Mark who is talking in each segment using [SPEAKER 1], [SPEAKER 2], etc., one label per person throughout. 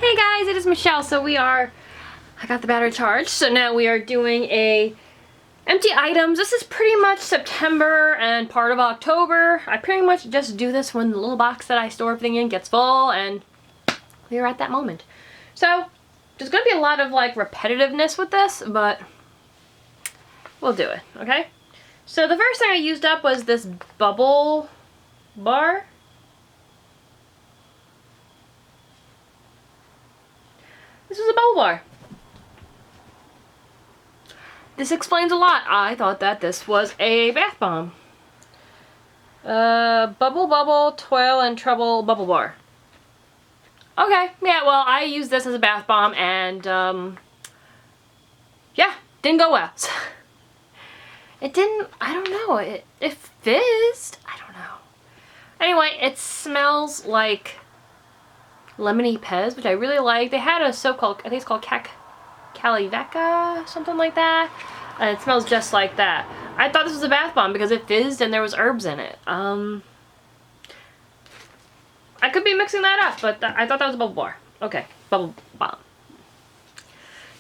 [SPEAKER 1] Hey guys, it is Michelle. I got the battery charged, so now we are doing a empty items. This is pretty much September and part of October. I pretty much just do this when the little box that I store everything in gets full, and we are at that moment. So there's gonna be a lot of like repetitiveness with this, but we'll do it, okay? So the first thing I used up was this bubble bar. This was a bubble bar. This explains a lot. I thought that this was a bath bomb. Bubble, toil and trouble bubble bar. Okay, yeah, well, I used this as a bath bomb and, yeah, didn't go well. It didn't, I don't know, it fizzed. I don't know. Anyway, it smells like lemony Pez, which I really like. They had a soap called, I think it's called Caliveca, something like that. And it smells just like that. I thought this was a bath bomb because it fizzed and there was herbs in it. I could be mixing that up, but I thought that was a bubble bar. Okay, bubble bomb.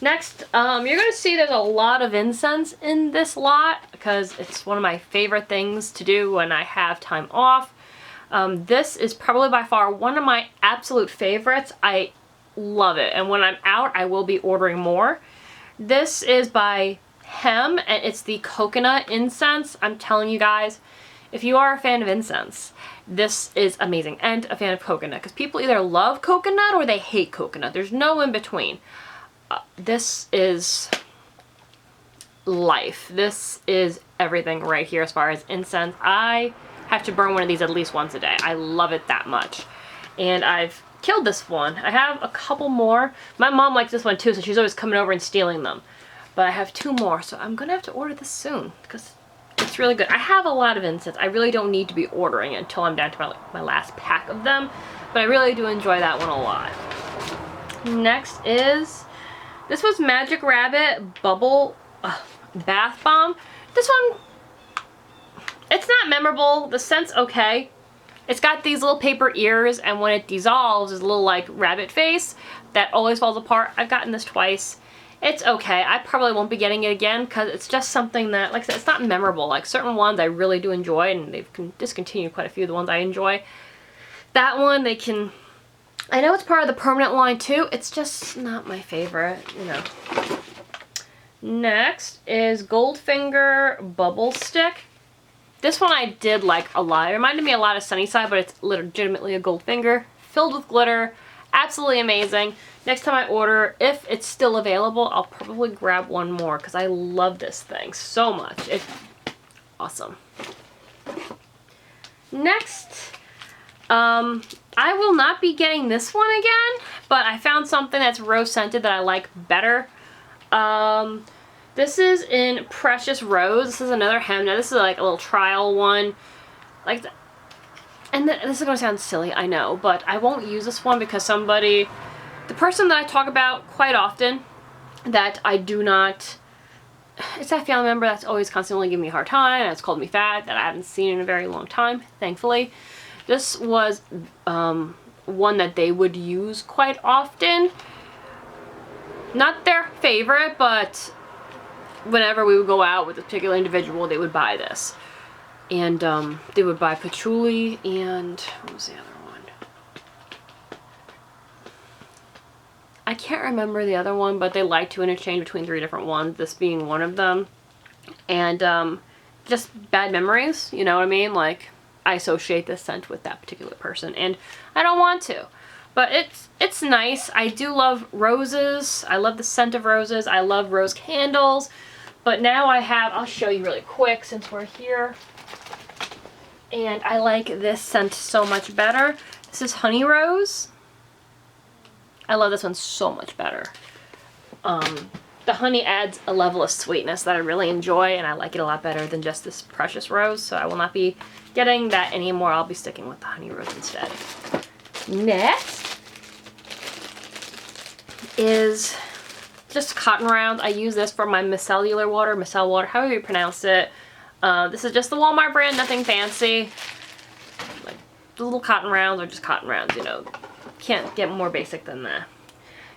[SPEAKER 1] Next, you're gonna see there's a lot of incense in this lot because it's one of my favorite things to do when I have time off. This is probably by far one of my absolute favorites. I love it, and when I'm out I will be ordering more. This is by Hem, and it's the coconut incense. I'm telling you guys, if you are a fan of incense, this is amazing, and a fan of coconut, because people either love coconut or they hate coconut. There's no in between. This is life. This is everything right here as far as incense. I have to burn one of these at least once a day. I love it that much. And I've killed this one. I have a couple more. My mom likes this one too, so she's always coming over and stealing them. But I have 2 more, so I'm gonna have to order this soon because it's really good. I have a lot of incense. I really don't need to be ordering it until I'm down to my last pack of them, but I really do enjoy that one a lot. Next is, this was Magic Rabbit Bubble Bath Bomb. This one, it's not memorable. The scent's okay. It's got these little paper ears, and when it dissolves, is a little like rabbit face that always falls apart. I've gotten this twice. It's okay. I probably won't be getting it again because it's just something that, like I said, it's not memorable. Like certain ones I really do enjoy, and they've discontinued quite a few of the ones I enjoy. That one, they can, I know it's part of the permanent line too. It's just not my favorite, you know. Next is Goldfinger Bubble Stick. This one I did like a lot. It reminded me a lot of Sunnyside, but it's legitimately a Goldfinger filled with glitter. Absolutely amazing. Next time I order, if it's still available, I'll probably grab one more because I love this thing so much. It's awesome. Next, I will not be getting this one again, but I found something that's rose scented that I like better. This is in Precious Rose. This is another Hem. Now this is like a little trial one. Like, and this is going to sound silly, I know, but I won't use this one because the person that I talk about quite often that I do not, it's that family member that's always constantly giving me a hard time, and it's called me fat, that I haven't seen in a very long time, thankfully. This was one that they would use quite often. Not their favorite, but whenever we would go out with a particular individual, they would buy this. And they would buy patchouli and, what was the other one? I can't remember the other one, but they like to interchange between 3 different ones, this being one of them. And just bad memories, you know what I mean? Like, I associate this scent with that particular person, and I don't want to. But it's nice. I do love roses. I love the scent of roses. I love rose candles. But now I'll show you really quick since we're here. And I like this scent so much better. This is Honey Rose. I love this one so much better. The honey adds a level of sweetness that I really enjoy, and I like it a lot better than just this Precious Rose. So I will not be getting that anymore. I'll be sticking with the Honey Rose instead. Next is just cotton rounds. I use this for my micellar water, however you pronounce it. This is just the Walmart brand, nothing fancy. Like, the little cotton rounds are just cotton rounds, you know. Can't get more basic than that.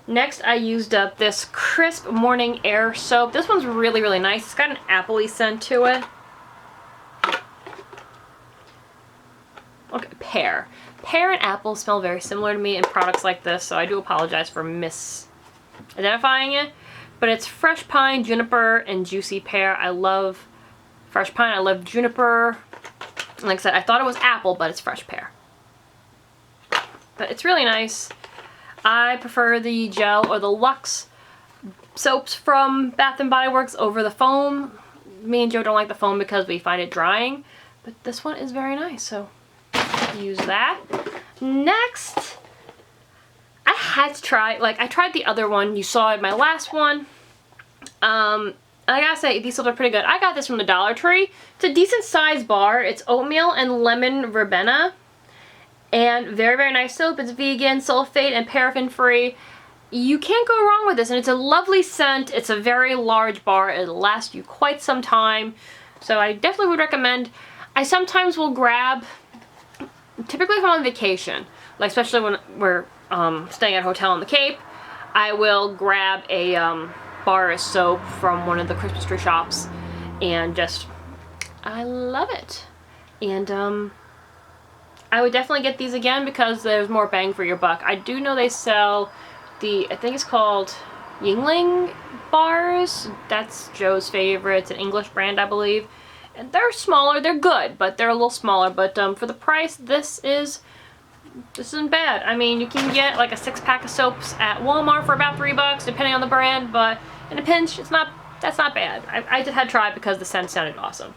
[SPEAKER 1] Next, I used up this Crisp Morning Air soap. This one's really, really nice. It's got an apple-y scent to it. Okay, pear. Pear and apple smell very similar to me in products like this, so I do apologize for misidentifying it. But it's fresh pine, juniper, and juicy pear. I love fresh pine. I love juniper. Like I said, I thought it was apple, but it's fresh pear. But it's really nice. I prefer the gel or the Luxe soaps from Bath & Body Works over the foam. Me and Joe don't like the foam because we find it drying, but this one is very nice, so use that. Next, I had to try, I tried the other one. You saw it in my last one. I gotta say, these soaps are pretty good. I got this from the Dollar Tree. It's a decent sized bar. It's oatmeal and lemon verbena. And very, very nice soap. It's vegan, sulfate, and paraffin free. You can't go wrong with this, and it's a lovely scent. It's a very large bar. It'll last you quite some time. So I definitely would recommend. I sometimes will grab, typically if I'm on vacation, like especially when we're staying at a hotel in the Cape, I will grab a bar of soap from one of the Christmas tree shops, and just, I love it. And I would definitely get these again because there's more bang for your buck. I do know they sell the, I think it's called Yingling bars. That's Joe's favorite. It's an English brand, I believe. And they're smaller. They're good, but they're a little smaller. But for the price, this isn't bad. I mean, you can get like a 6-pack of soaps at Walmart for about $3, depending on the brand. But in a pinch, that's not bad. I just had to try it because the scent sounded awesome.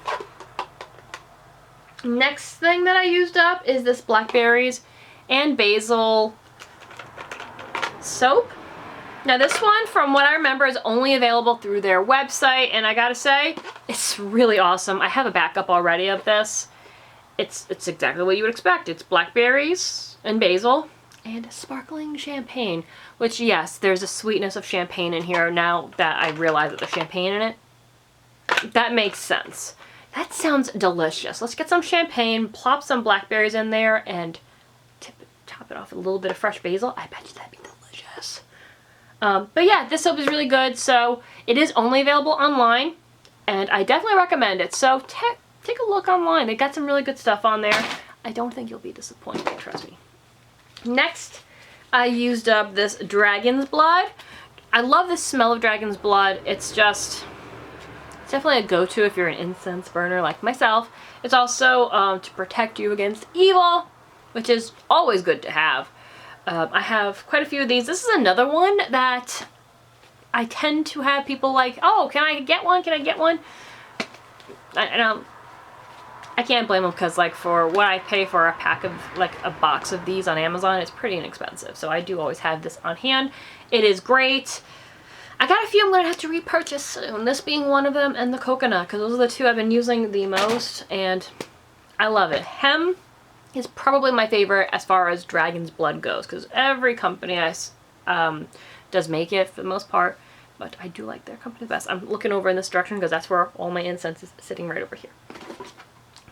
[SPEAKER 1] Next thing that I used up is this blackberries and basil soap. Now this one, from what I remember, is only available through their website, and I gotta say, it's really awesome. I have a backup already of this. It's exactly what you would expect. It's blackberries and basil and sparkling champagne, which, yes, there's a sweetness of champagne in here now that I realize that there's champagne in it. That makes sense. That sounds delicious. Let's get some champagne, plop some blackberries in there, and top it off with a little bit of fresh basil. I bet you that'd be delicious. But yeah, this soap is really good. So it is only available online, and I definitely recommend it. So take a look online. They got some really good stuff on there. I don't think you'll be disappointed, trust me. Next, I used up this dragon's blood. I love the smell of dragon's blood. It's definitely a go-to if you're an incense burner like myself. It's also to protect you against evil, which is always good to have. I have quite a few of these. This is another one that I tend to have people like, oh, can I get one? Can I get one? I can't blame them because, like, for what I pay for a pack of, like, a box of these on Amazon, it's pretty inexpensive. So I do always have this on hand. It is great. I got a few I'm going to have to repurchase soon, this being one of them, and the coconut, because those are the two I've been using the most, and I love it. Hem is probably my favorite as far as dragon's blood goes, because every company does make it for the most part, but I do like their company the best. I'm looking over in this direction because that's where all my incense is sitting, right over here.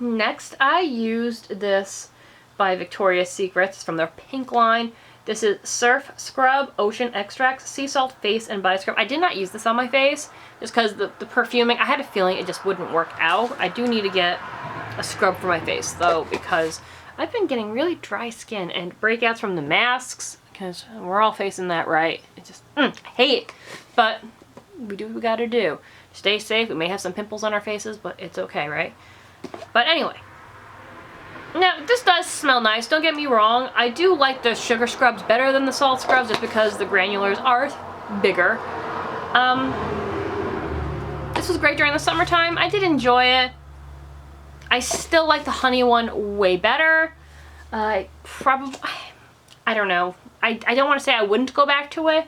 [SPEAKER 1] Next, I used this by Victoria's Secret. It's from their pink line. This is Surf Scrub Ocean Extracts Sea Salt Face and Body Scrub. I did not use this on my face just because the perfuming, I had a feeling it just wouldn't work out. I do need to get a scrub for my face though, because I've been getting really dry skin and breakouts from the masks, because we're all facing that, right? It just, I hate it. But we do what we gotta do. Stay safe. We may have some pimples on our faces, but it's okay, right? But anyway. Now, this does smell nice, don't get me wrong. I do like the sugar scrubs better than the salt scrubs just because the granulars are bigger. This was great during the summertime. I did enjoy it. I still like the honey one way better. I don't know. I don't want to say I wouldn't go back to it,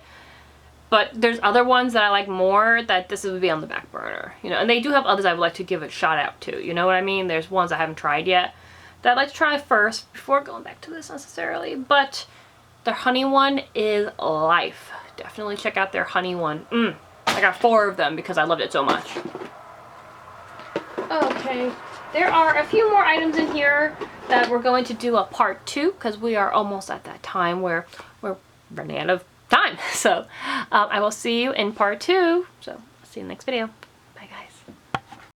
[SPEAKER 1] but there's other ones that I like more that this would be on the back burner. You know, and they do have others I would like to give a shot out to. You know what I mean? There's ones I haven't tried yet that I'd like to try first before going back to this necessarily, but their honey one is life. Definitely check out their honey one. I got 4 of them because I loved it so much. Okay, there are a few more items in here that we're going to do a part 2 because we are almost at that time where we're running out of time. So I will see you in part 2. So see you in the next video. Bye guys.